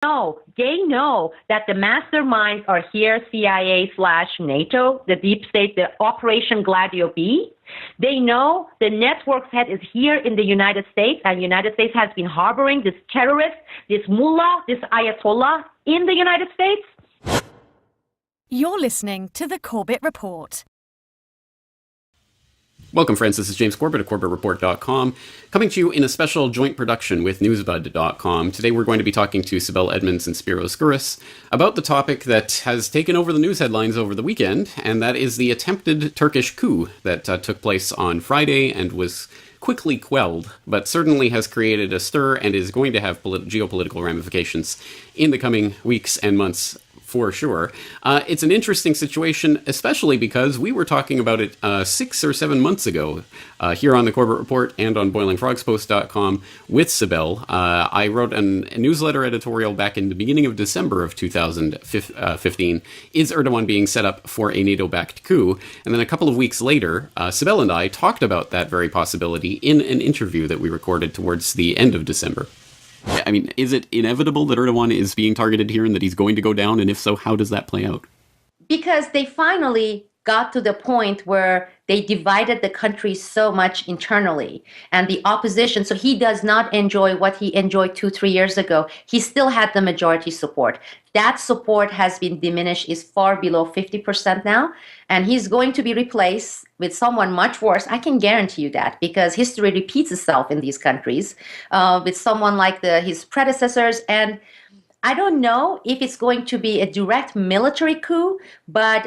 No, they know that the masterminds are here, CIA slash NATO, the deep state, the Operation Gladio B. They know the network's head is here in the United States, and the United States has been harboring this terrorist, this mullah, this ayatollah in the United States. You're listening to the Corbett Report. Welcome, friends. This is James Corbett of CorbettReport.com, coming to you in a special joint production with NewsBud.com. Today we're going to be talking to Sibel Edmonds and Spiros Skouras about the topic that has taken over the news headlines over the weekend, and that is the attempted Turkish coup that took place on Friday and was quickly quelled, but certainly has created a stir and is going to have geopolitical ramifications in the coming weeks and months. For sure. It's an interesting situation, especially because we were talking about it 6 or 7 months ago here on the Corbett Report and on BoilingFrogsPost.com with Sibel. I wrote a newsletter editorial back in the beginning of December of 2015, Is Erdogan being set up for a NATO-backed coup? And then a couple of weeks later, Sibel and I talked about that very possibility in an interview that we recorded towards the end of December. I mean, is it inevitable that Erdogan is being targeted here and that he's going to go down? And if so, how does that play out? Because they finally got to the point where they divided the country so much internally, and the opposition, so he does not enjoy what he enjoyed 2-3 years ago. He still had the majority support. That support has been diminished, is far below 50% now, and he's going to be replaced with someone much worse. I can guarantee you that, because history repeats itself in these countries, with someone like his predecessors. And I don't know if it's going to be a direct military coup, but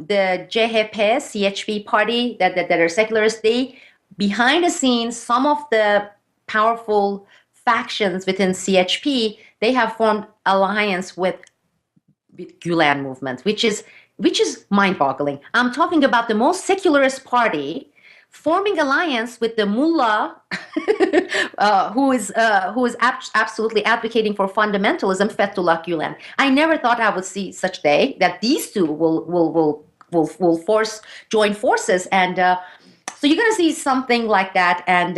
the CHP, CHP party that are secularists, they, behind the scenes, some of the powerful factions within CHP, they have formed alliance with Gulen movement, which is mind-boggling. I'm talking about the most secularist party forming alliance with the mullah, who is absolutely advocating for fundamentalism, Fethullah Gulen. I never thought I would see such day that these two will join forces, and so you're going to see something like that. And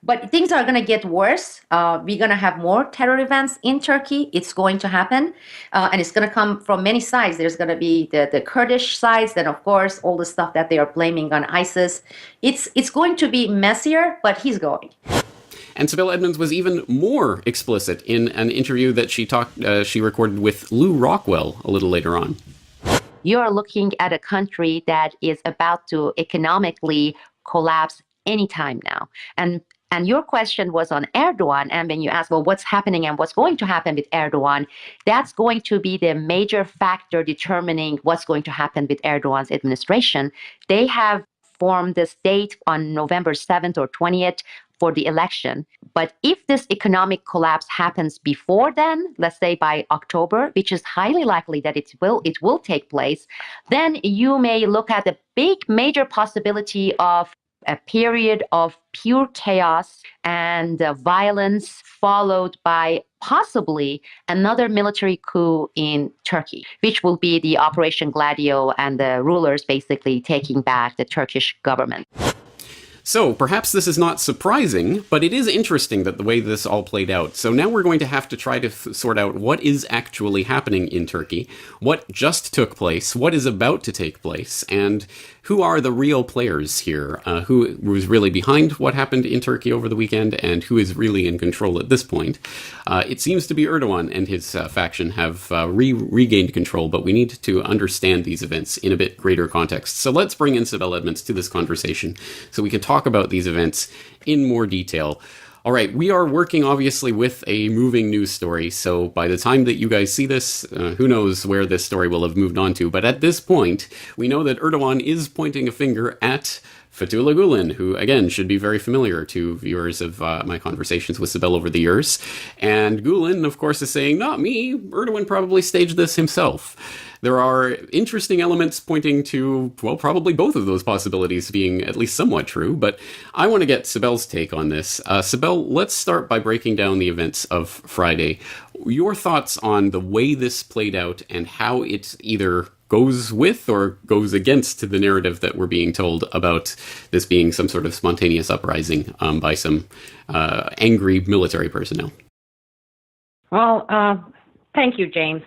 but things are going to get worse. We're going to have more terror events in Turkey. It's going to happen, and it's going to come from many sides. There's going to be the Kurdish sides, then of course all the stuff that they are blaming on ISIS. It's going to be messier, but he's going. And Sibel Edmonds was even more explicit in an interview that she recorded with Lou Rockwell a little later on. You're looking at a country that is about to economically collapse anytime now. And your question was on Erdogan, and when you ask, well, what's happening and what's going to happen with Erdogan, that's going to be the major factor determining what's going to happen with Erdogan's administration. They have formed this date on November 7th or 20th for the election. But if this economic collapse happens before then, let's say by October, which is highly likely that it will take place, then you may look at the big major possibility of a period of pure chaos and violence, followed by possibly another military coup in Turkey, which will be the Operation Gladio and the rulers basically taking back the Turkish government. So, perhaps this is not surprising, but it is interesting that the way this all played out. So now we're going to have to try to sort out what is actually happening in Turkey, what just took place, what is about to take place, and who are the real players here, who was really behind what happened in Turkey over the weekend, and who is really in control at this point. It seems to be Erdogan and his faction have regained control, but we need to understand these events in a bit greater context. So let's bring in Sibel Edmonds to this conversation so we can talk about these events in more detail. All right, we are working obviously with a moving news story, so by the time that you guys see this, who knows where this story will have moved on to. But at this point, we know that Erdogan is pointing a finger at Fethullah Gulen, who, again, should be very familiar to viewers of my conversations with Sibel over the years. And Gulen, of course, is saying, not me, Erdogan probably staged this himself. There are interesting elements pointing to, well, probably both of those possibilities being at least somewhat true, but I want to get Sibel's take on this. Sibel, let's start by breaking down the events of Friday. Your thoughts on the way this played out and how it either goes with or goes against the narrative that we're being told about this being some sort of spontaneous uprising by some angry military personnel. Well, Thank you, James.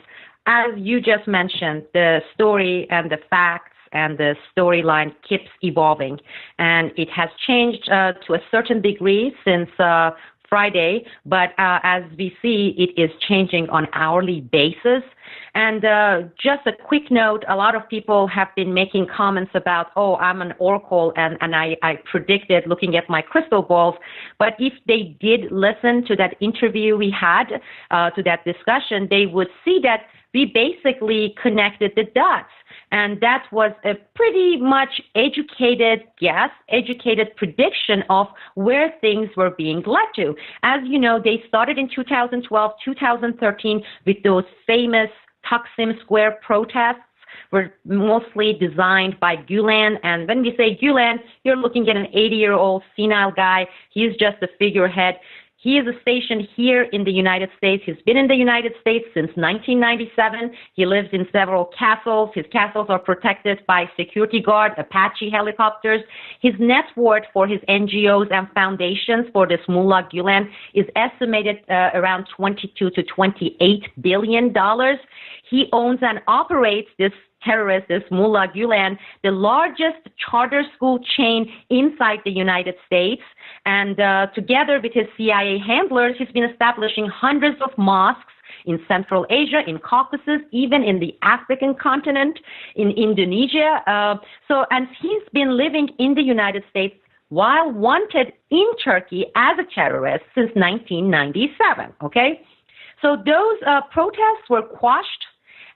As you just mentioned, the story and the facts and the storyline keeps evolving, and it has changed to a certain degree since Friday, but as we see, it is changing on hourly basis. And just a quick note, a lot of people have been making comments about, oh, I'm an oracle, and I predicted looking at my crystal balls. But if they did listen to that interview we had, to that discussion, they would see that we basically connected the dots. And that was a pretty much educated guess, educated prediction of where things were being led to. As you know, they started in 2012, 2013 with those famous Taksim Square protests, were mostly designed by Gulen. And when we say Gulen, you're looking at an 80-year-old senile guy. He's just a figurehead. He is stationed here in the United States. He's been in the United States since 1997. He lives in several castles. His castles are protected by security guard, Apache helicopters. His net worth for his NGOs and foundations for this Mullah Gulen is estimated around 22 to 28 billion dollars. He owns and operates this terrorist, this Mullah Gulen, the largest charter school chain inside the United States. And together with his CIA handlers, he's been establishing hundreds of mosques in Central Asia, in Caucasus, even in the African continent, in Indonesia. And he's been living in the United States while wanted in Turkey as a terrorist since 1997, okay? So those protests were quashed.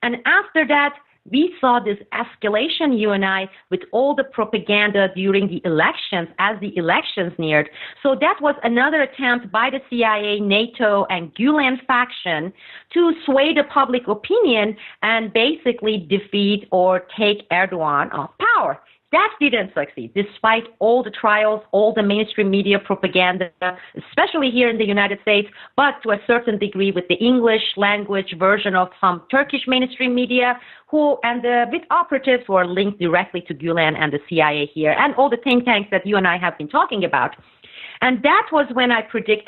And after that, we saw this escalation, you and I, with all the propaganda during the elections, as the elections neared. So that was another attempt by the CIA, NATO, and Gulen faction to sway the public opinion and basically defeat or take Erdogan off power. That didn't succeed, despite all the trials, all the mainstream media propaganda, especially here in the United States, but to a certain degree with the English language version of some Turkish mainstream media, with operatives who are linked directly to Gulen and the CIA here, and all the think tanks that you and I have been talking about. And that was when I predicted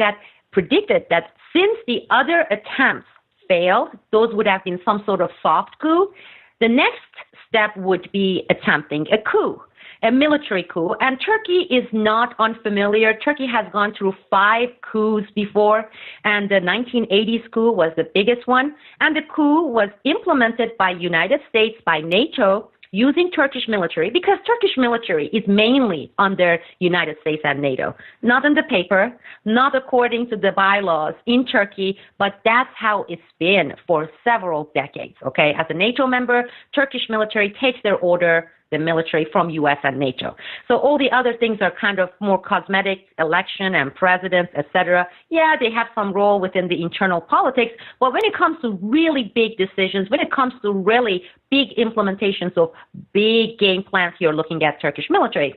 that since the other attempts failed, those would have been some sort of soft coup. The next step would be attempting a coup, a military coup. And Turkey is not unfamiliar. Turkey has gone through 5 coups before, and the 1980s coup was the biggest one. And the coup was implemented by United States, by NATO, using Turkish military, because Turkish military is mainly under United States and NATO. Not on the paper, not according to the bylaws in Turkey, but that's how it's been for several decades, okay? As a NATO member, Turkish military takes their order, the military, from U.S. and NATO. So all the other things are kind of more cosmetic, election and presidents, etc. Yeah, they have some role within the internal politics, but when it comes to really big decisions, when it comes to really big implementations of big game plans, you're looking at Turkish military.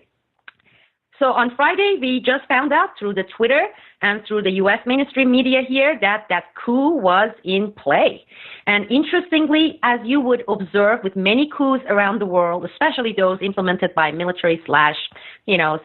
So on Friday, we just found out through the Twitter and through the U.S. mainstream media here that coup was in play. And interestingly, as you would observe with many coups around the world, especially those implemented by military /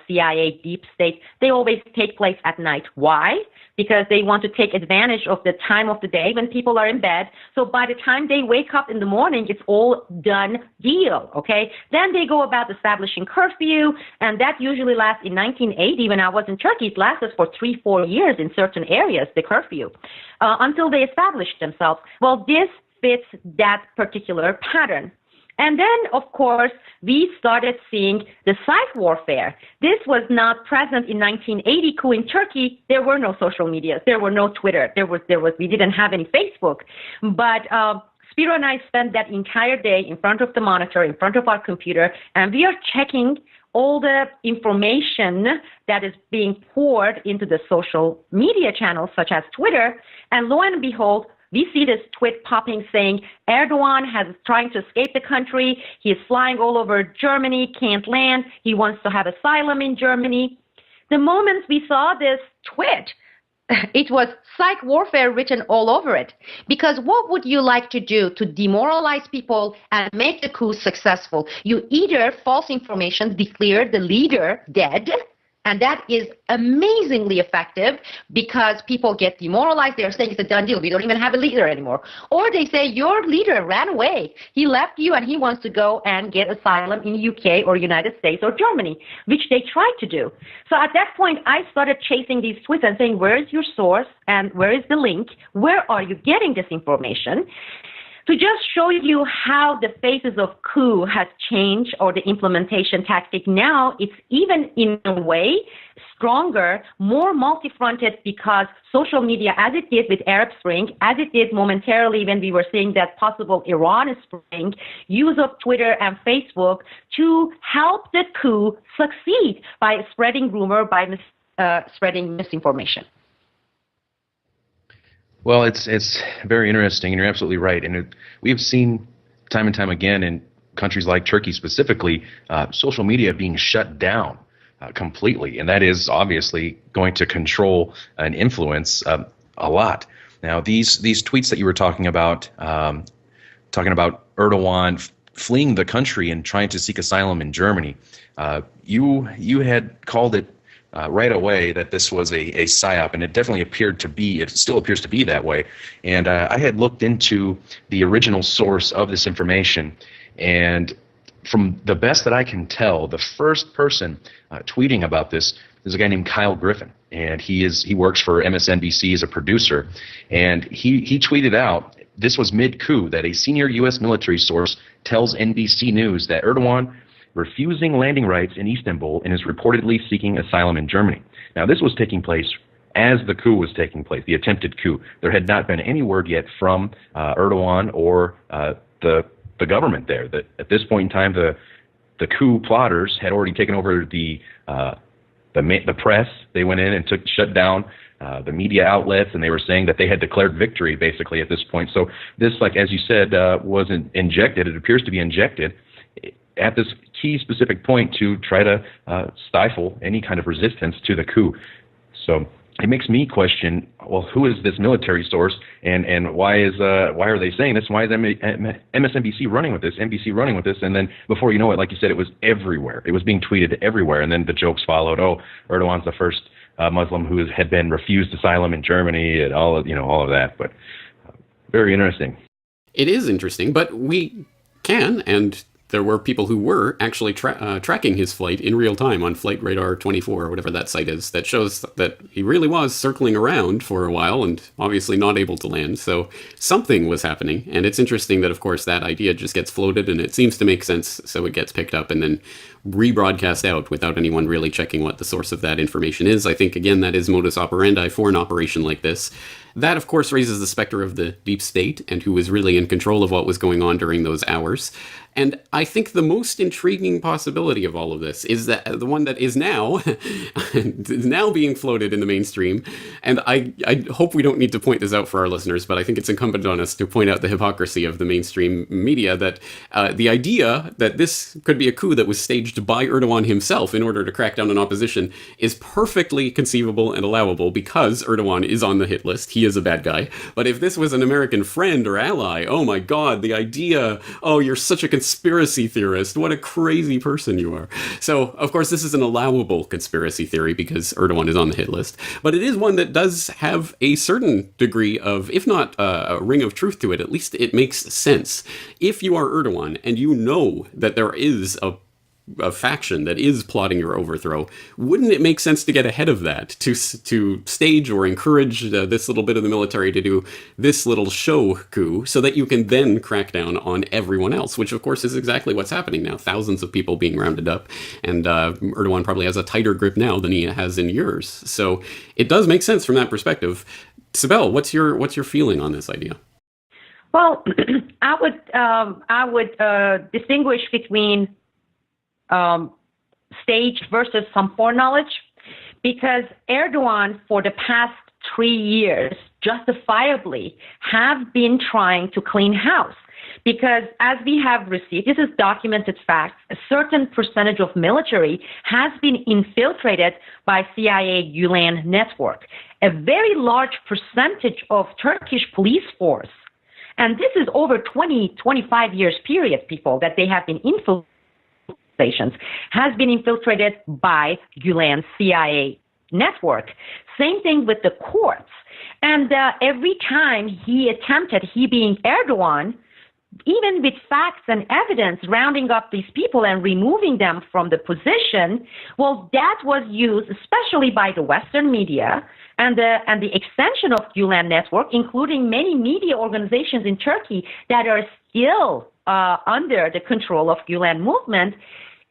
CIA deep state, they always take place at night. Why? Because they want to take advantage of the time of the day when people are in bed. So by the time they wake up in the morning, it's all done deal, okay? Then they go about establishing curfew, and that usually lasts in 1980. When I was in Turkey, it lasted for 3-4 years in certain areas, the curfew, until they established themselves. Well, this fits that particular pattern. And then, of course, we started seeing the psych warfare. This was not present in 1980 coup in Turkey. There were no social media. There were no Twitter. We didn't have any Facebook. But Spiro and I spent that entire day in front of the monitor, in front of our computer, and we are checking all the information that is being poured into the social media channels, such as Twitter. And lo and behold, we see this tweet popping saying Erdogan is trying to escape the country. He is flying all over Germany, can't land. He wants to have asylum in Germany. The moment we saw this tweet, it was psych warfare written all over it. Because what would you like to do to demoralize people and make the coup successful? You either false information, declare the leader dead, And that is amazingly effective because people get demoralized. They're saying it's a done deal. We don't even have a leader anymore. Or they say your leader ran away. He left you and he wants to go and get asylum in UK or United States or Germany, which they tried to do. So at that point, I started chasing these tweets and saying, where is your source and where is the link? Where are you getting this information? To just show you how the phases of coup has changed, or the implementation tactic now, it's even in a way stronger, more multi-fronted, because social media, as it did with Arab Spring, as it did momentarily when we were seeing that possible Iran Spring, use of Twitter and Facebook to help the coup succeed by spreading rumor, by spreading misinformation. Well, it's very interesting, and you're absolutely right. And we've seen time and time again in countries like Turkey specifically, social media being shut down completely, and that is obviously going to control and influence a lot. Now, these tweets that you were talking about Erdogan fleeing the country and trying to seek asylum in Germany, you had called it right away that this was a psyop, and it definitely it still appears to be that way. And I had looked into the original source of this information, and from the best that I can tell, the first person tweeting about this is a guy named Kyle Griffin, and he works for MSNBC as a producer, and he tweeted out, this was mid-coup, that a senior U.S. military source tells NBC News that Erdogan refusing landing rights in Istanbul and is reportedly seeking asylum in Germany. Now, this was taking place as the coup was taking place, the attempted coup. There had not been any word yet from Erdogan or the government there. That at this point in time, the coup plotters had already taken over the press. They went in and shut down the media outlets, and they were saying that they had declared victory basically at this point. So this, like as you said, wasn't injected. It appears to be injected at this key specific point to try to stifle any kind of resistance to the coup. So it makes me question, well, who is this military source, and why are they saying this? Why is MSNBC running with this, NBC running with this? And then before you know it, like you said, it was everywhere. It was being tweeted everywhere, and then the jokes followed. Oh, Erdogan's the first Muslim who had been refused asylum in Germany, and all of that. But very interesting. It is interesting, but we can, and there were people who were actually tracking his flight in real time on Flight Radar 24, or whatever that site is, that shows that he really was circling around for a while and obviously not able to land. So something was happening. And it's interesting that, of course, that idea just gets floated and it seems to make sense. So it gets picked up and then rebroadcast out without anyone really checking what the source of that information is. I think, again, that is modus operandi for an operation like this. That, of course, raises the specter of the deep state and who was really in control of what was going on during those hours. And I think the most intriguing possibility of all of this is that the one that is now being floated in the mainstream. And I hope we don't need to point this out for our listeners, but I think it's incumbent on us to point out the hypocrisy of the mainstream media, that the idea that this could be a coup that was staged by Erdogan himself in order to crack down on opposition is perfectly conceivable and allowable because Erdogan is on the hit list. He is a bad guy. But if this was an American friend or ally, oh my God, the idea, oh, you're such a conspiracy theorist. What a crazy person you are. So, of course, this is an allowable conspiracy theory because Erdogan is on the hit list. But it is one that does have a certain degree of, if not a ring of truth to it, at least it makes sense. If you are Erdogan and you know that there is a faction that is plotting your overthrow, wouldn't it make sense to get ahead of that, to stage or encourage this little bit of the military to do this little show coup so that you can then crack down on everyone else, which of course is exactly what's happening now. Thousands of people being rounded up, and Erdogan probably has a tighter grip now than he has in years. So it does make sense from that perspective. Sibel, what's your feeling on this idea? Well, I would distinguish between staged versus some foreknowledge, because Erdogan for the past 3 years justifiably have been trying to clean house. Because as we have received, this is documented facts, a certain percentage of military has been infiltrated by CIA Gulen network. A very large percentage of Turkish police force, and this is over 20, 25 years period, people, that they have been infiltrated organizations, has been infiltrated by Gulen's CIA network. Same thing with the courts. And every time he being Erdogan, even with facts and evidence, rounding up these people and removing them from the position, well, that was used especially by the Western media and the extension of Gulen network, including many media organizations in Turkey that are still under the control of Gulen movement.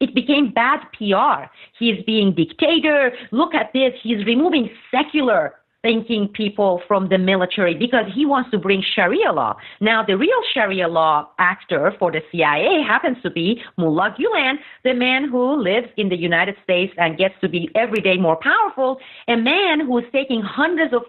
It became bad PR. He's being dictator. Look at this. He's removing secular thinking people from the military because he wants to bring Sharia law. Now, the real Sharia law actor for the CIA happens to be Mullah Gulen, the man who lives in the United States and gets to be every day more powerful, a man who is taking hundreds of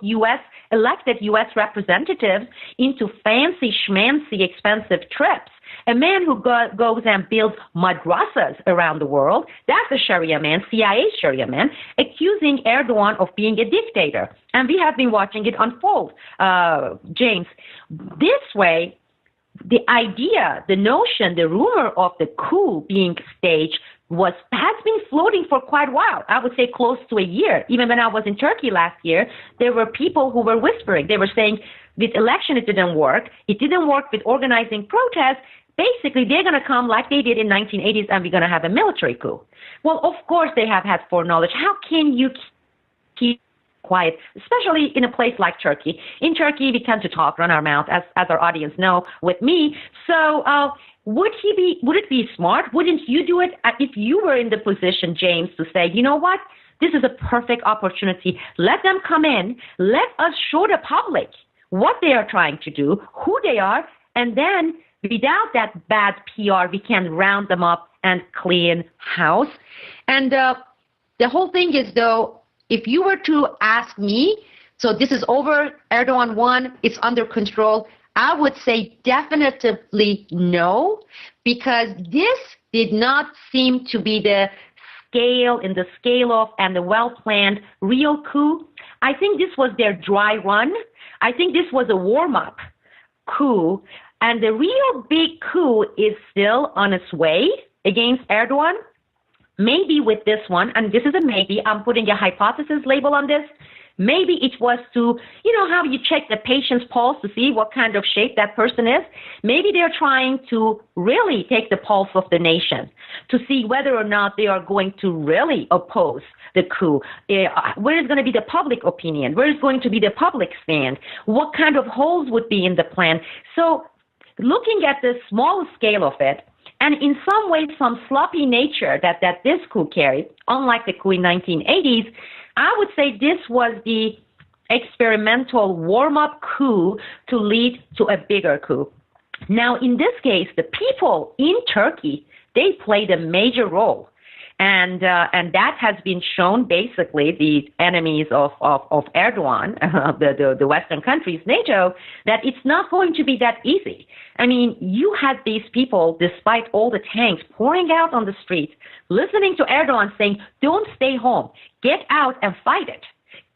elected U.S. representatives into fancy, schmancy, expensive trips. A man who goes and builds madrasas around the world, that's a Sharia man, CIA Sharia man, accusing Erdogan of being a dictator. And we have been watching it unfold, James. This way, the idea, the notion, the rumor of the coup being staged has been floating for quite a while. I would say close to a year. Even when I was in Turkey last year, there were people who were whispering. They were saying, with election, it didn't work. It didn't work with organizing protests. Basically, they're going to come like they did in 1980s, and we're going to have a military coup. Well, of course, they have had foreknowledge. How can you keep quiet, especially in a place like Turkey? In Turkey, we tend to talk, run our mouth, as our audience know with me. So would it be smart? Wouldn't you do it if you were in the position, James, to say, you know what? This is a perfect opportunity. Let them come in. Let us show the public what they are trying to do, who they are, and then without that bad PR, we can round them up and clean house. And the whole thing is, though, if you were to ask me, so this is over, Erdogan won, it's under control, I would say definitively no, because this did not seem to be the scale of and the well-planned real coup. I think this was their dry run. I think this was a warm-up coup. And the real big coup is still on its way against Erdogan. Maybe with this one, and this is a maybe, I'm putting a hypothesis label on this. Maybe it was to, you know how you check the patient's pulse to see what kind of shape that person is? Maybe they're trying to really take the pulse of the nation to see whether or not they are going to really oppose the coup. Where is going to be the public opinion? Where is going to be the public stand? What kind of holes would be in the plan? So looking at the small scale of it, and in some ways some sloppy nature that this coup carried, unlike the coup in 1980s, I would say this was the experimental warm-up coup to lead to a bigger coup. Now, in this case, the people in Turkey, they played a major role. And that has been shown, basically, the enemies of Erdogan, the Western countries, NATO, that it's not going to be that easy. I mean, you had these people, despite all the tanks pouring out on the streets, listening to Erdogan saying, don't stay home, get out and fight it.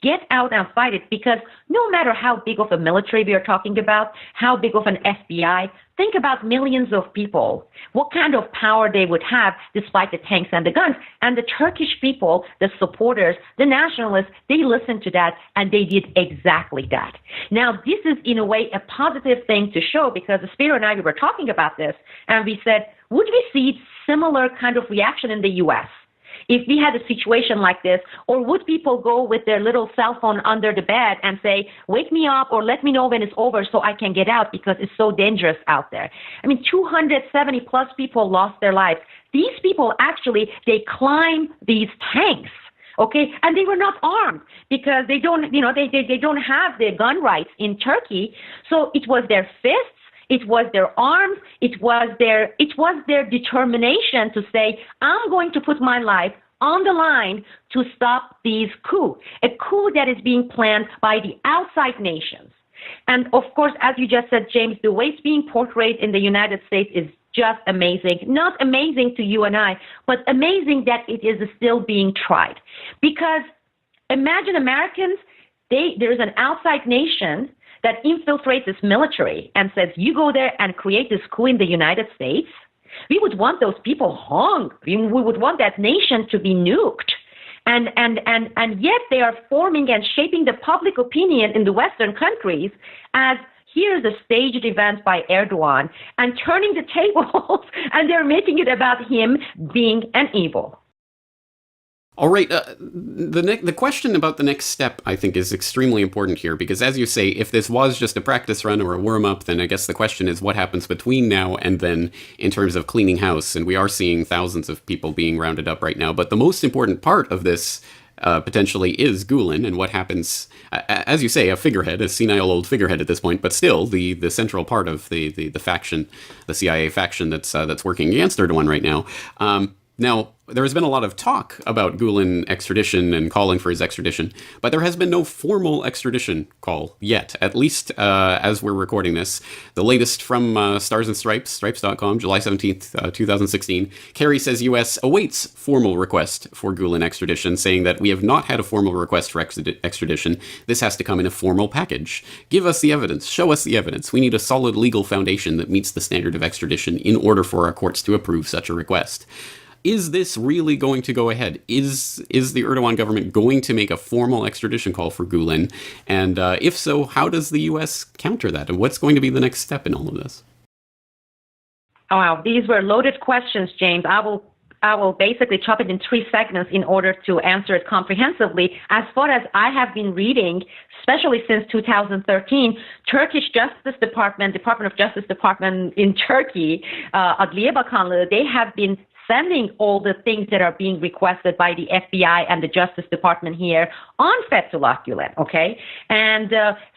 Get out and fight it, because no matter how big of a military we are talking about, how big of an FBI, think about millions of people, what kind of power they would have despite the tanks and the guns. And the Turkish people, the supporters, the nationalists, they listened to that, and they did exactly that. Now, this is, in a way, a positive thing to show, because Spiro and I, we were talking about this, and we said, would we see similar kind of reaction in the U.S.? If we had a situation like this, or would people go with their little cell phone under the bed and say, wake me up or let me know when it's over so I can get out because it's so dangerous out there? I mean, 270 plus people lost their lives. These people actually, they climb these tanks. Okay, and they were not armed because they don't, they don't have the gun rights in Turkey. So it was their fists. It was their arms. It was their determination to say, I'm going to put my life on the line to stop these coups, a coup that is being planned by the outside nations. And of course, as you just said, James, the way it's being portrayed in the United States is just amazing. Not amazing to you and I, but amazing that it is still being tried. Because imagine Americans, there's an outside nation that infiltrates this military and says, you go there and create this coup in the United States. We would want those people hung. We would want that nation to be nuked. And yet they are forming and shaping the public opinion in the Western countries as here's a staged event by Erdogan and turning the tables, and they're making it about him being an evil. All right. The question about the next step, I think, is extremely important here because, as you say, if this was just a practice run or a warm-up, then I guess the question is what happens between now and then in terms of cleaning house. And we are seeing thousands of people being rounded up right now. But the most important part of this potentially is Gulen and what happens, as you say, a figurehead, a senile old figurehead at this point, but still the central part of the faction, the CIA faction that's working against Erdogan right now. Now, there has been a lot of talk about Gulen extradition and calling for his extradition, but there has been no formal extradition call yet, at least as we're recording this. The latest from Stars and Stripes, stripes.com, July 17th, 2016, Kerry says U.S. awaits formal request for Gulen extradition, saying that we have not had a formal request for extradition. This has to come in a formal package. Give us the evidence. Show us the evidence. We need a solid legal foundation that meets the standard of extradition in order for our courts to approve such a request. Is this really going to go ahead? Is the Erdogan government going to make a formal extradition call for Gulen? And if so, how does the U.S. counter that? And what's going to be the next step in all of this? Oh, wow, these were loaded questions, James. I will basically chop it in 3 segments in order to answer it comprehensively. As far as I have been reading, especially since 2013, Turkish Justice Department of Justice Department in Turkey, Adliye Bakanlığı, they have been sending all the things that are being requested by the FBI and the Justice Department here on Fethullah Gulen, okay? And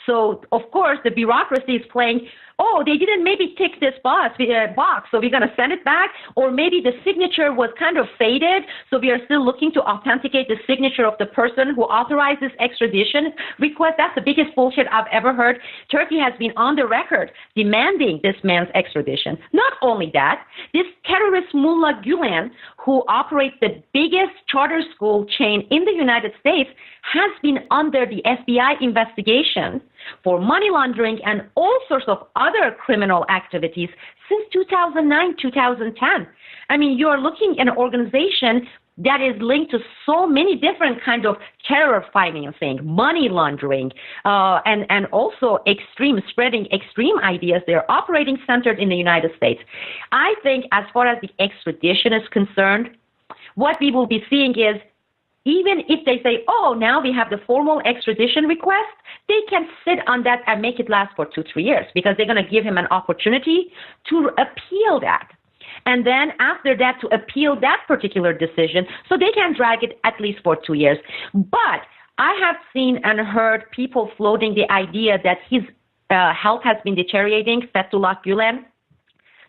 so, of course, the bureaucracy is playing, oh, they didn't maybe tick this box, so we're going to send it back. Or maybe the signature was kind of faded, so we are still looking to authenticate the signature of the person who authorized this extradition request. That's the biggest bullshit I've ever heard. Turkey has been on the record demanding this man's extradition. Not only that, this terrorist Mullah Gulen, who operates the biggest charter school chain in the United States, has been under the FBI investigation for money laundering and all sorts of other criminal activities since 2009, 2010. I mean, you're looking at an organization that is linked to so many different kinds of terror financing, money laundering, and also spreading extreme ideas. They're operating centered in the United States. I think as far as the extradition is concerned, what we will be seeing is even if they say, oh, now we have the formal extradition request, they can sit on that and make it last for 2-3 years because they're going to give him an opportunity to appeal that. And then after that, to appeal that particular decision, so they can drag it at least for 2 years. But I have seen and heard people floating the idea that his health has been deteriorating, Fethullah Gulen.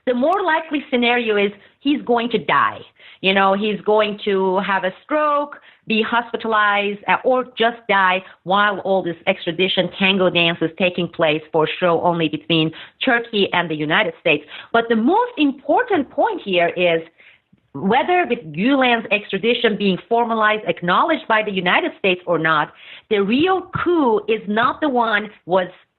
The more likely scenario is he's going to die. You know, he's going to have a stroke, be hospitalized, or just die while all this extradition tango dance is taking place for show only between Turkey and the United States. But the most important point here is whether with Gulen's extradition being formalized, acknowledged by the United States or not, the real coup is not the one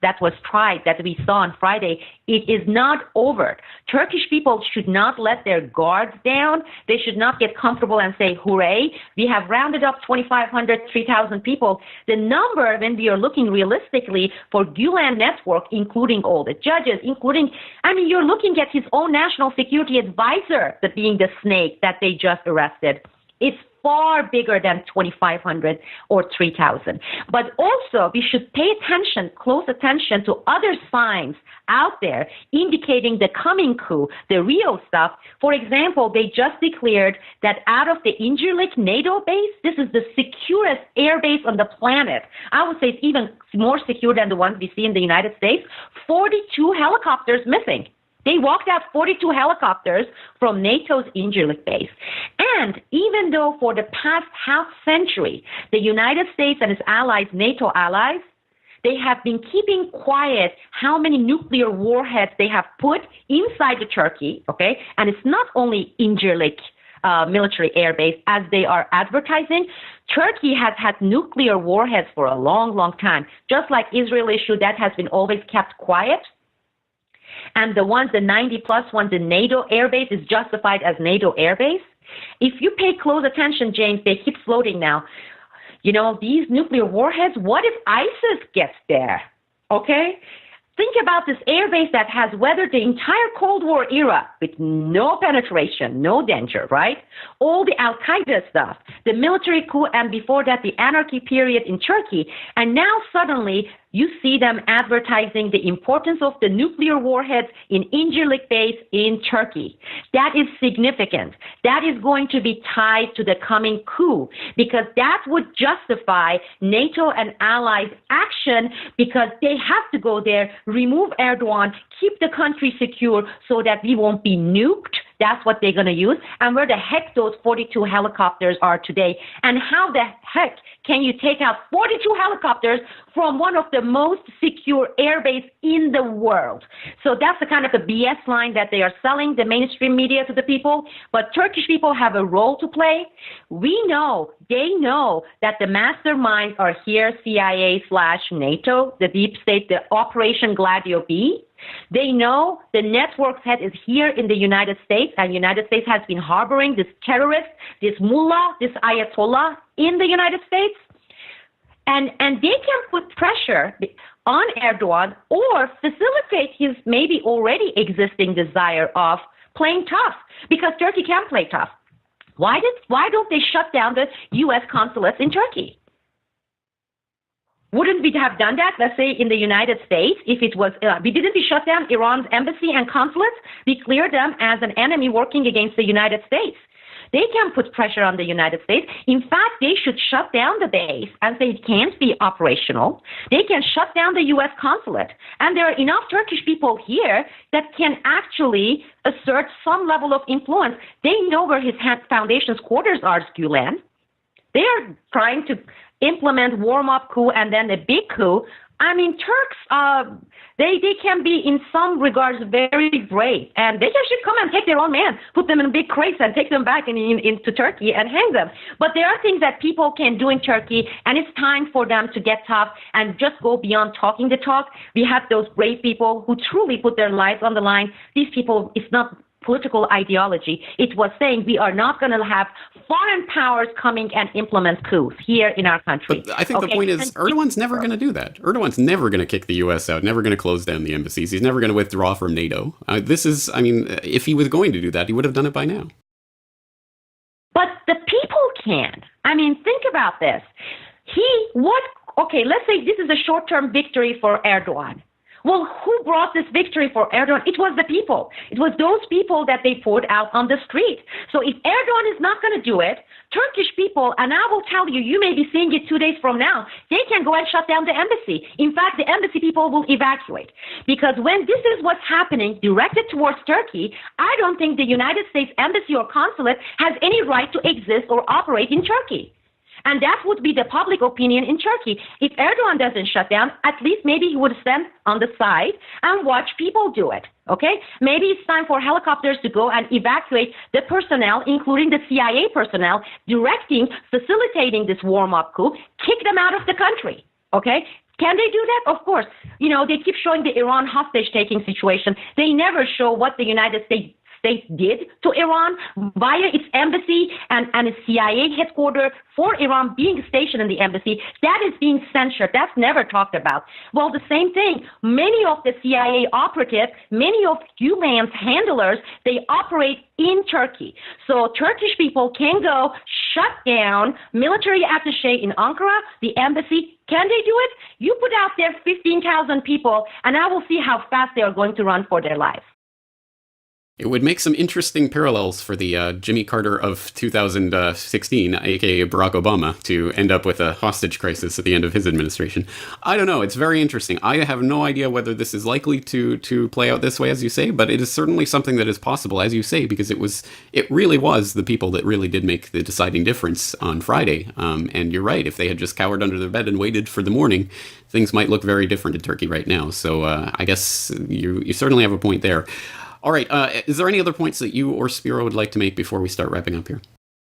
that was tried, that we saw on Friday. It is not over. Turkish people should not let their guards down. They should not get comfortable and say, hooray, we have rounded up 2,500, 3,000 people. The number, when we are looking realistically for Gulen network, including all the judges, you're looking at his own national security advisor, that being the snake that they just arrested. It's far bigger than 2,500 or 3,000. But also, we should pay attention, close attention to other signs out there indicating the coming coup, the real stuff. For example, they just declared that out of the Incirlik NATO base, this is the securest air base on the planet. I would say it's even more secure than the ones we see in the United States. 42 helicopters missing. They walked out 42 helicopters from NATO's Incirlik base. And even though for the past half century, the United States and its allies, NATO allies, they have been keeping quiet how many nuclear warheads they have put inside the Turkey, okay? And it's not only Incirlik military air base as they are advertising. Turkey has had nuclear warheads for a long, long time. Just like Israel issue, that has been always kept quiet. and the 90 plus ones in NATO airbase is justified as NATO airbase. If you pay close attention, James, they keep floating now. These nuclear warheads, what if ISIS gets there? Okay? Think about this airbase that has weathered the entire Cold War era with no penetration, no danger, right? All the Al-Qaeda stuff, the military coup, and before that, the anarchy period in Turkey. And now suddenly you see them advertising the importance of the nuclear warheads in Incirlik base in Turkey. That is significant. That is going to be tied to the coming coup, because that would justify NATO and allies' action, because they have to go there, remove Erdogan, keep the country secure so that we won't be nuked. That's what they're going to use. And where the heck those 42 helicopters are today. And how the heck can you take out 42 helicopters from one of the most secure airbases in the world? So that's the kind of the BS line that they are selling the mainstream media to the people. But Turkish people have a role to play. We know, they know that the masterminds are here, CIA/NATO, the deep state, the Operation Gladio B. They know the network's head is here in the United States, and United States has been harboring this terrorist, this mullah, this ayatollah in the United States. And they can put pressure on Erdogan or facilitate his maybe already existing desire of playing tough, because Turkey can play tough. Why don't they shut down the U.S. consulates in Turkey? Wouldn't we have done that, let's say, in the United States, if it was, we didn't shut down Iran's embassy and consulates? We cleared them as an enemy working against the United States. They can put pressure on the United States. In fact, they should shut down the base and say it can't be operational. They can shut down the U.S. consulate. And there are enough Turkish people here that can actually assert some level of influence. They know where his foundation's quarters are, Gulen. They are trying to implement warm-up coup and then a big coup. I mean, Turks, they can be in some regards very brave, and they should come and take their own man, put them in big crates and take them back into Turkey and hang them. But there are things that people can do in Turkey, and it's time for them to get tough and just go beyond talking the talk. We have those brave people who truly put their lives on the line. These people, it's not political ideology. It was saying we are not going to have foreign powers coming and implement coups here in our country. But I think the point is Erdogan's never going to do that. Erdogan's never going to kick the U.S. out, never going to close down the embassies. He's never going to withdraw from NATO. If he was going to do that, he would have done it by now. But the people can. I mean, think about this. Let's say this is a short-term victory for Erdogan. Well, who brought this victory for Erdogan? It was the people. It was those people that they poured out on the street. So if Erdogan is not going to do it, Turkish people, and I will tell you, you may be seeing it 2 days from now, they can go and shut down the embassy. In fact, the embassy people will evacuate. Because when this is what's happening directed towards Turkey, I don't think the United States embassy or consulate has any right to exist or operate in Turkey. And that would be the public opinion in Turkey. If Erdogan doesn't shut down, at least maybe he would stand on the side and watch people do it, okay? Maybe it's time for helicopters to go and evacuate the personnel, including the CIA personnel, facilitating this warm-up coup, kick them out of the country, okay? Can they do that? Of course. They keep showing the Iran hostage-taking situation. They never show what the United States did to Iran via its embassy and its CIA headquarters for Iran being stationed in the embassy. That is being censored. That's never talked about. Well, the same thing. Many of the CIA operatives, many of Gülen's handlers, they operate in Turkey. So Turkish people can go shut down military attaché in Ankara, the embassy. Can they do it? You put out there 15,000 people, and I will see how fast they are going to run for their lives. It would make some interesting parallels for the Jimmy Carter of 2016, aka Barack Obama, to end up with a hostage crisis at the end of his administration. I don't know. It's very interesting. I have no idea whether this is likely to play out this way, as you say, but it is certainly something that is possible, as you say, because it really was the people that really did make the deciding difference on Friday. And you're right. If they had just cowered under their bed and waited for the morning, things might look very different in Turkey right now. So I guess you certainly have a point there. All right. Is there any other points that you or Spiro would like to make before we start wrapping up here?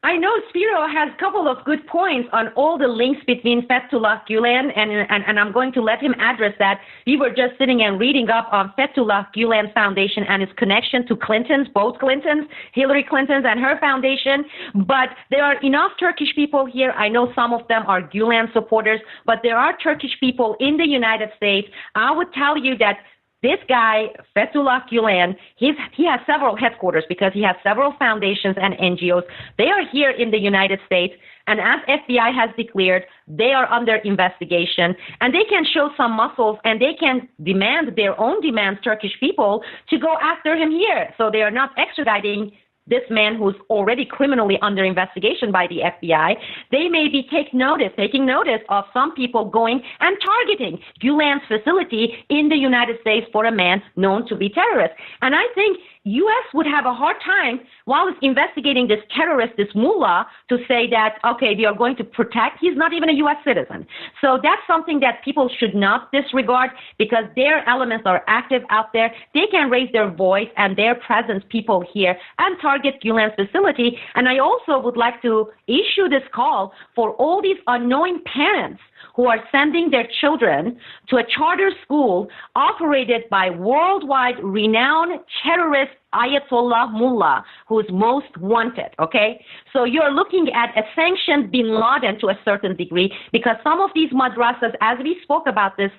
I know Spiro has a couple of good points on all the links between Fethullah Gulen, and I'm going to let him address that. We were just sitting and reading up on Fethullah Gulen Foundation and its connection to Clintons, both Clintons, Hillary Clinton and her foundation. But there are enough Turkish people here. I know some of them are Gulen supporters, but there are Turkish people in the United States. I would tell you that this guy, Fethullah Gulen, he has several headquarters because he has several foundations and NGOs. They are here in the United States, and as FBI has declared, they are under investigation, and they can show some muscles, and they can demand their own demands, Turkish people, to go after him here. So they are not extraditing this man who's already criminally under investigation by the FBI. They may be taking notice of some people going and targeting Gulen's facility in the United States for a man known to be terrorist. And I think U.S. would have a hard time while it's investigating this terrorist, this mullah, to say that, okay, we are going to protect. He's not even a U.S. citizen. So that's something that people should not disregard because their elements are active out there. They can raise their voice and their presence, people here, and target Gulen's facility. And I also would like to issue this call for all these unknowing parents who are sending their children to a charter school operated by worldwide renowned terrorist Ayatollah Mullah, who's most wanted, okay? So you're looking at a sanctioned bin Laden to a certain degree because some of these madrasas, as we spoke about this,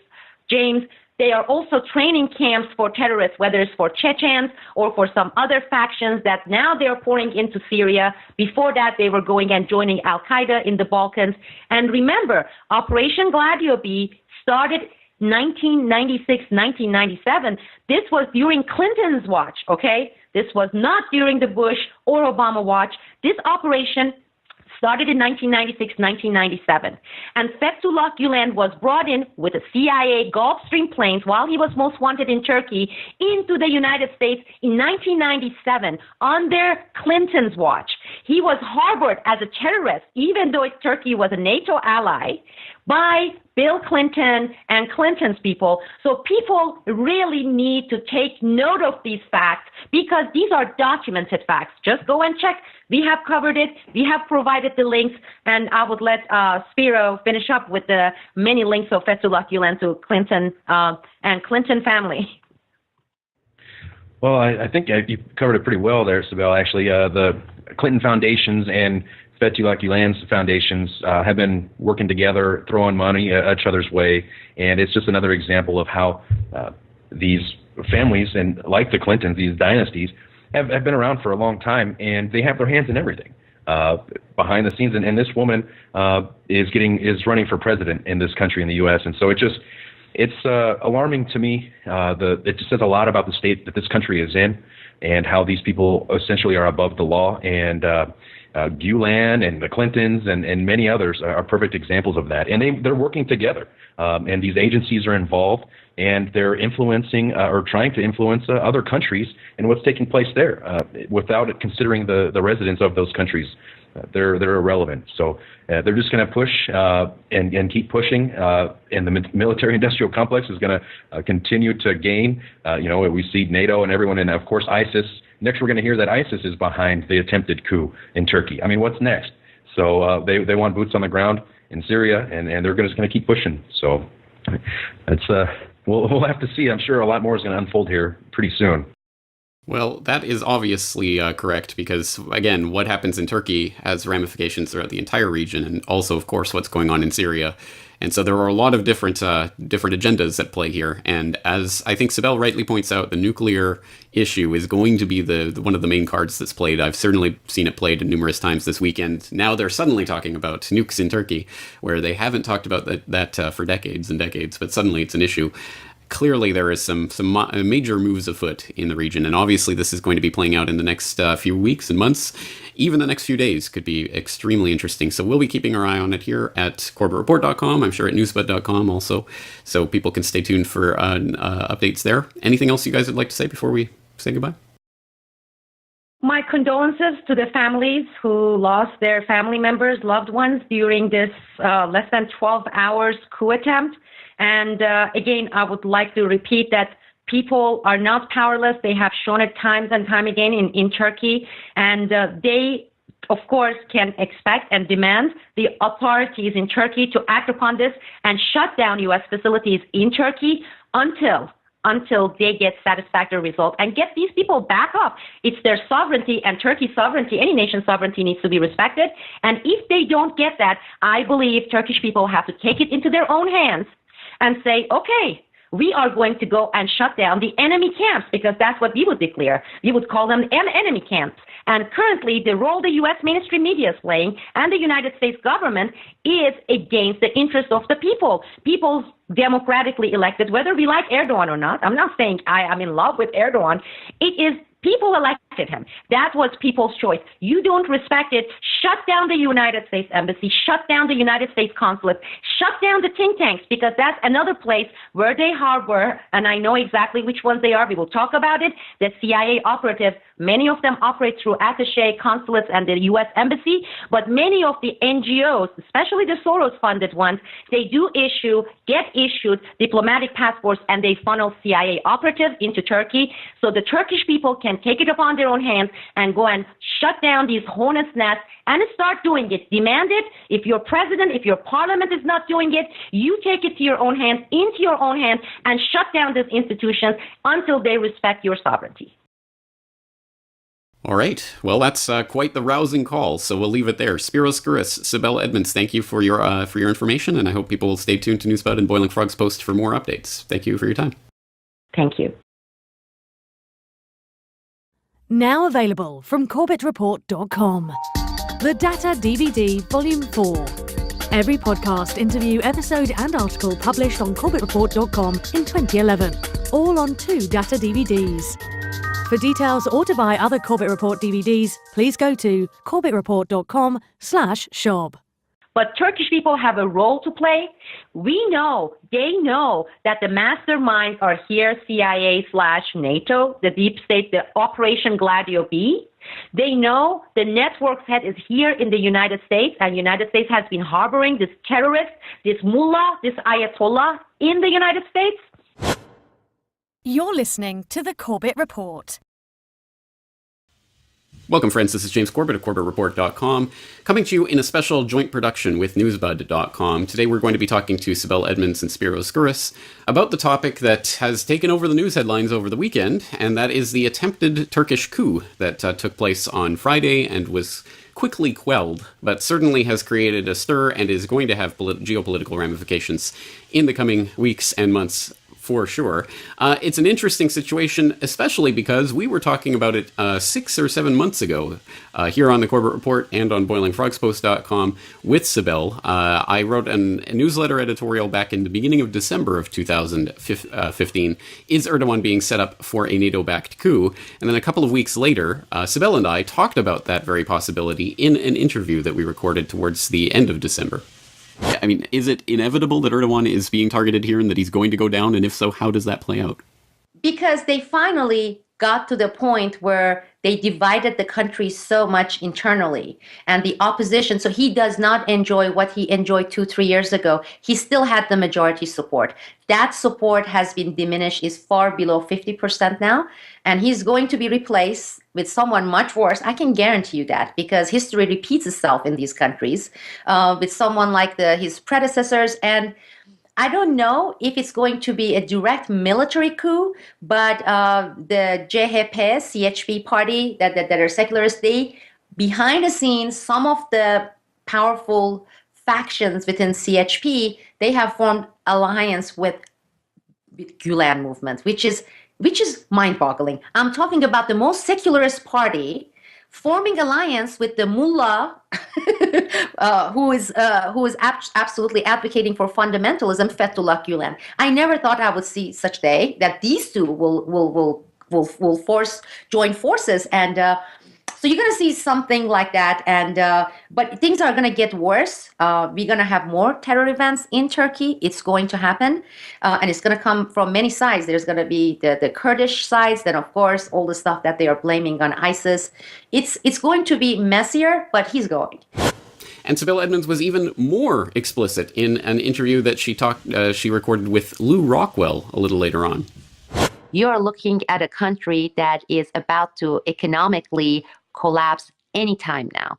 James, they are also training camps for terrorists, whether it's for Chechens or for some other factions that now they're pouring into Syria. Before that, they were going and joining Al-Qaeda in the Balkans. And remember, Operation Gladio B started 1996, 1997. This was during Clinton's watch, okay? This was not during the Bush or Obama watch. This operation started in 1996, 1997. And Fethullah Gulen was brought in with the CIA Gulfstream planes while he was most wanted in Turkey into the United States in 1997 under Clinton's watch. He was harbored as a terrorist, even though Turkey was a NATO ally, by Bill Clinton and Clinton's people. So people really need to take note of these facts because these are documented facts. Just go and check. We have covered it. We have provided the links. And I would let Spiro finish up with the many links of Fethullah Gulen to Clinton and Clinton family. Well, I think you covered it pretty well there, Sibel. Actually, the Clinton foundations and Fethullah Gulen's foundations have been working together, throwing money at each other's way, and it's just another example of how these families, and like the Clintons, these dynasties, have been around for a long time, and they have their hands in everything behind the scenes. And this woman is running for president in this country, in the U.S., and so it's alarming to me. It just says a lot about the state that this country is in, and how these people essentially are above the law. And Gulen and the Clintons and many others are perfect examples of that. And they're working together. And these agencies are involved, and they're influencing or trying to influence other countries and what's taking place there without considering the residents of those countries. They're irrelevant. So they're just going to push and keep pushing, and the military-industrial complex is going to continue to gain. We see NATO and everyone, and of course ISIS. Next, we're going to hear that ISIS is behind the attempted coup in Turkey. I mean, what's next? So they want boots on the ground in Syria, and they're just going to keep pushing. So it's we'll have to see. I'm sure a lot more is going to unfold here pretty soon. Well, that is obviously correct because, again, what happens in Turkey has ramifications throughout the entire region and also, of course, what's going on in Syria. And so there are a lot of different agendas at play here. And as I think Sibel rightly points out, the nuclear issue is going to be the one of the main cards that's played. I've certainly seen it played numerous times this weekend. Now they're suddenly talking about nukes in Turkey, where they haven't talked about that for decades and decades, but suddenly it's an issue. Clearly, there is some major moves afoot in the region, and obviously this is going to be playing out in the next few weeks and months. Even the next few days could be extremely interesting. So we'll be keeping our eye on it here at CorbettReport.com. I'm sure at newsbud.com also, so people can stay tuned for updates there. Anything else you guys would like to say before we say goodbye? My condolences to the families who lost their family members, loved ones during this less than 12 hours coup attempt. And again, I would like to repeat that people are not powerless. They have shown it times and time again in Turkey. And they of course, can expect and demand the authorities in Turkey to act upon this and shut down U.S. facilities in Turkey until they get satisfactory result and get these people back up. It's their sovereignty, and Turkey's sovereignty, any nation's sovereignty, needs to be respected. And if they don't get that, I believe Turkish people have to take it into their own hands and say, okay, we are going to go and shut down the enemy camps, because that's what we would declare. We would call them enemy camps. And currently, the role the U.S. mainstream media is playing and the United States government is against the interest of the people. People democratically elected, whether we like Erdogan or not. I'm not saying I'm in love with Erdogan. It is people elected him. That was people's choice. You don't respect it, shut down the United States Embassy, shut down the United States Consulate, shut down the think tanks, because that's another place where they harbor, and I know exactly which ones they are. We will talk about it. The CIA operatives, many of them operate through attaché consulates and the U.S. Embassy, but many of the NGOs, especially the Soros-funded ones, they do get issued diplomatic passports, and they funnel CIA operatives into Turkey. So the Turkish people can take it upon their own hands and go and shut down these hornets' nests and start doing it. Demand it. If your president, if your parliament is not doing it, you take it to your own hands, into your own hands, and shut down these institutions until they respect your sovereignty. All right. Well, that's quite the rousing call, so we'll leave it there. Spiros Skouras, Sibel Edmonds, thank you for your information, and I hope people will stay tuned to Newsbud and Boiling Frogs Post for more updates. Thank you for your time. Thank you. Now available from CorbettReport.com. The Data DVD Volume 4. Every podcast, interview, episode and article published on CorbettReport.com in 2011. All on 2 data DVDs. For details or to buy other Corbett Report DVDs, please go to CorbettReport.com/shop. But Turkish people have a role to play. They know that the masterminds are here, CIA/NATO, the deep state, the Operation Gladio B. They know the network's head is here in the United States, and United States has been harboring this terrorist, this mullah, this ayatollah in the United States. You're listening to the Corbett Report. Welcome, friends. This is James Corbett of CorbettReport.com, coming to you in a special joint production with Newsbud.com. Today we're going to be talking to Sibel Edmonds and Spiros Skouras about the topic that has taken over the news headlines over the weekend, and that is the attempted Turkish coup that took place on Friday and was quickly quelled, but certainly has created a stir and is going to have geopolitical ramifications in the coming weeks and months, for sure. It's an interesting situation, especially because we were talking about it 6 or 7 months ago here on the Corbett Report and on BoilingFrogsPost.com with Sibel. I wrote a newsletter editorial back in the beginning of December of 2015. Is Erdogan being set up for a NATO-backed coup? And then a couple of weeks later, Sibel and I talked about that very possibility in an interview that we recorded towards the end of December. I mean, is it inevitable that Erdogan is being targeted here and that he's going to go down? And if so, how does that play out? Because they finally got to the point where they divided the country so much internally, and the opposition. So he does not enjoy what he enjoyed 2-3 years ago. He still had the majority support. That support has been diminished, is far below 50% now. And he's going to be replaced with someone much worse. I can guarantee you that, because history repeats itself in these countries, with someone like his predecessors. And I don't know if it's going to be a direct military coup, but the CHP, CHP party that are secularists, they, behind the scenes, some of the powerful factions within CHP, they have formed alliance with Gulen movement, which is mind-boggling. I'm talking about the most secularist party forming alliance with the mullah, who is absolutely advocating for fundamentalism, Fethullah Gulen. I never thought I would see such day that these two will join forces, and so you're going to see something like that. And but things are going to get worse. We're going to have more terror events in Turkey. It's going to happen, and it's going to come from many sides. There's going to be the Kurdish sides, then of course all the stuff that they are blaming on ISIS. It's going to be messier, but he's going. And Sibel Edmonds was even more explicit in an interview that she recorded with Lou Rockwell a little later on. You're looking at a country that is about to economically collapse anytime now.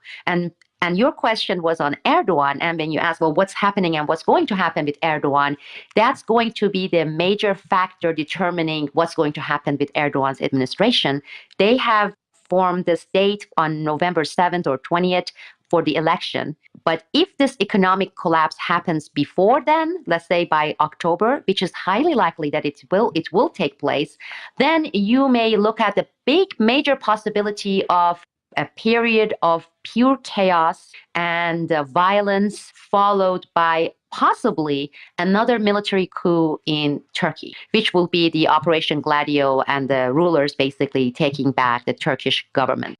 And your question was on Erdogan, and when you ask, well, what's happening and what's going to happen with Erdogan, that's going to be the major factor determining what's going to happen with Erdogan's administration. They have formed this date on November 7th or 20th for the election. But if this economic collapse happens before then, let's say by October, which is highly likely that it will take place, then you may look at the big major possibility of a period of pure chaos and violence, followed by possibly another military coup in Turkey, which will be the Operation Gladio and the rulers basically taking back the Turkish government.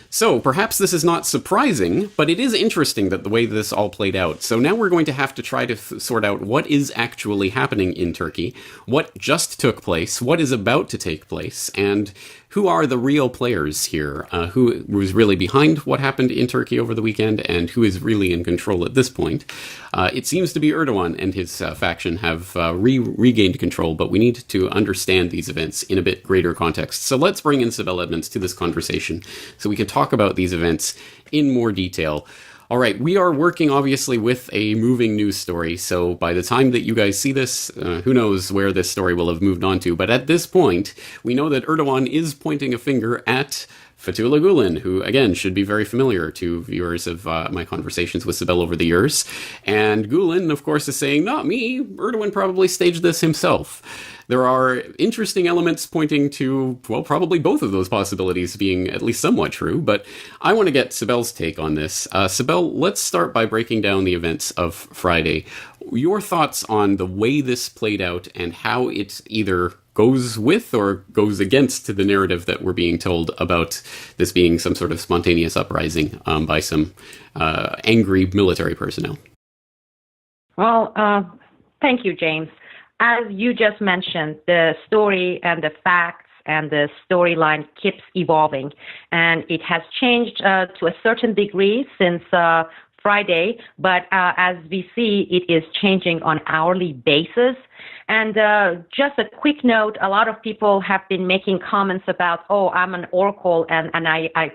So, perhaps this is not surprising, but it is interesting that the way this all played out. So now we're going to have to try to sort out what is actually happening in Turkey, what just took place, what is about to take place, and who are the real players here, who was really behind what happened in Turkey over the weekend, and who is really in control at this point. It seems to be Erdogan and his faction have regained control, but we need to understand these events in a bit greater context. So let's bring in Sibel Edmonds to this conversation so we can talk about these events in more detail. All right, we are working obviously with a moving news story, so by the time that you guys see this, who knows where this story will have moved on to, but at this point, we know that Erdogan is pointing a finger at Fethullah Gulen, who, again, should be very familiar to viewers of my conversations with Sibel over the years. And Gulen, of course, is saying, not me, Erdogan probably staged this himself. There are interesting elements pointing to, well, probably both of those possibilities being at least somewhat true, but I want to get Sibel's take on this. Sibel, let's start by breaking down the events of Friday. Your thoughts on the way this played out and how it either goes with or goes against the narrative that we're being told about this being some sort of spontaneous uprising by some angry military personnel. Well, thank you, James. As you just mentioned, the story and the facts and the storyline keeps evolving, and it has changed to a certain degree since Friday, but as we see, it is changing on hourly basis. And just a quick note, a lot of people have been making comments about, oh, I'm an oracle and I